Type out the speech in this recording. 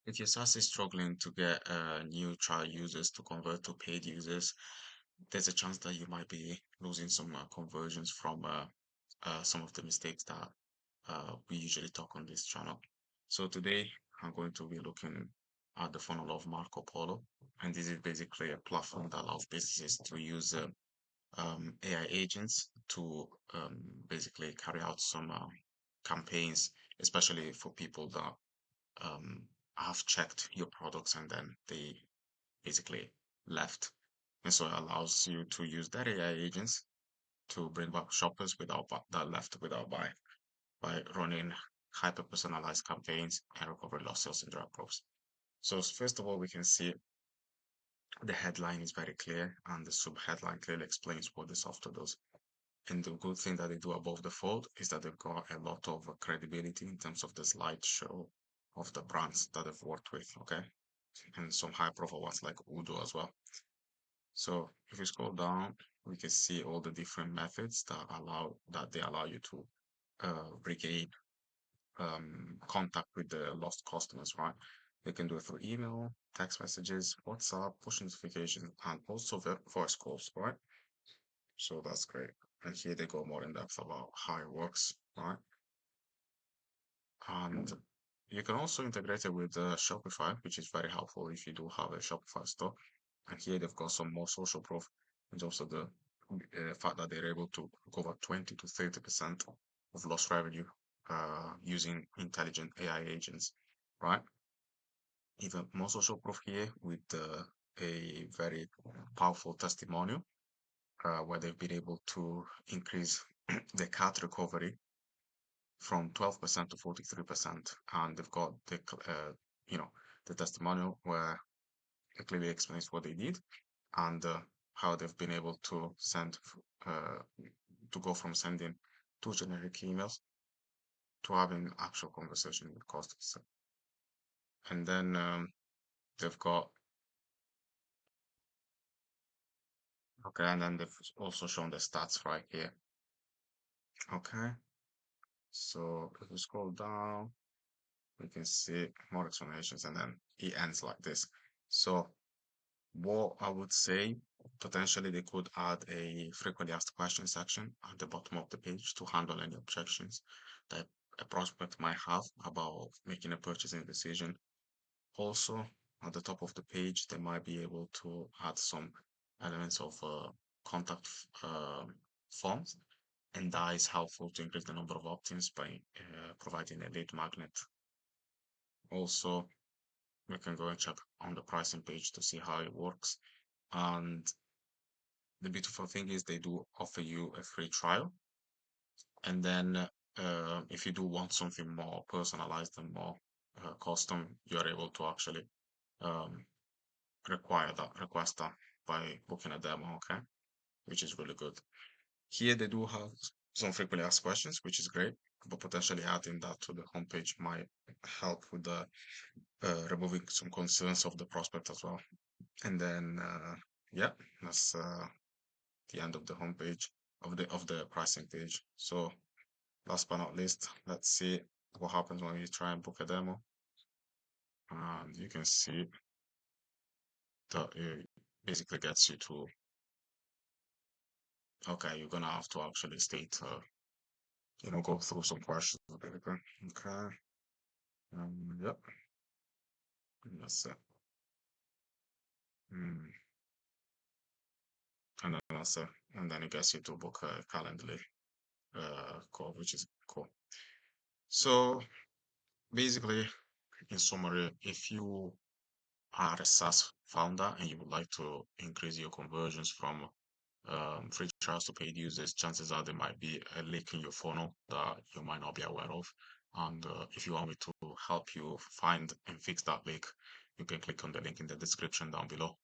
If your SaaS is struggling to get new trial users to convert to paid users, there's a chance that you might be losing some conversions from some of the mistakes that we usually talk on this channel. So today I'm going to be looking at the funnel of Markopolo, and this is basically a platform that allows businesses to use AI agents to basically carry out some campaigns, especially for people that um, have checked your products and then they basically left. And so it allows you to use that AI agents to bring back shoppers that left without buying by running hyper personalized campaigns and recovering lost sales in direct props. So first of all, we can see the headline is very clear and the sub headline clearly explains what the software does. And the good thing that they do above the fold is that they've got a lot of credibility in terms of the slideshow of the brands that they've worked with, okay? And some high profile ones like Udo as well. So if you scroll down, we can see all the different methods that they allow you to regain contact with the lost customers, right? They can do it through email, text messages, WhatsApp, push notifications, and also the voice calls, right? So that's great. And here they go more in depth about how it works, right? And you can also integrate it with Shopify, which is very helpful if you do have a Shopify store. And here they've got some more social proof and also the fact that they're able to cover 20 to 30% of lost revenue using intelligent AI agents, right? Even more social proof here with a very powerful testimonial where they've been able to increase the cart recovery from 12% to 43%. And they've got you know, the testimonial where it clearly explains what they did and how they've been able to to go from sending two generic emails to having actual conversation with customers. And then they've got, okay, and then they've also shown the stats right here. Okay, so if we scroll down, we can see more explanations and then it ends like this. So what I would say, potentially they could add a frequently asked questions section at the bottom of the page to handle any objections that a prospect might have about making a purchasing decision. Also, at the top of the page, they might be able to add some elements of contact forms, and that is helpful to increase the number of opt-ins by providing a lead magnet. Also, we can go and check on the pricing page to see how it works. And the beautiful thing is they do offer you a free trial. And then if you do want something more personalized and more custom, you're able to actually um, request that by booking a demo, okay? Which is really good. Here they do have some frequently asked questions, which is great, but potentially adding that to the homepage might help with the removing some concerns of the prospect as well. And then yeah, that's the end of the homepage of the pricing page. So last but not least, let's see what happens when you try and book a demo. And you can see that it basically gets you to, okay, you're gonna have to actually state, go through some questions. Okay. Yep. That's it. Mm. And then that's it. And then it gets you to book a Calendly call, which is cool. So basically, in summary, if you are a SaaS founder and you would like to increase your conversions from free trials to paid users, chances are there might be a leak in your funnel that you might not be aware of. And if you want me to help you find and fix that leak, you can click on the link in the description down below.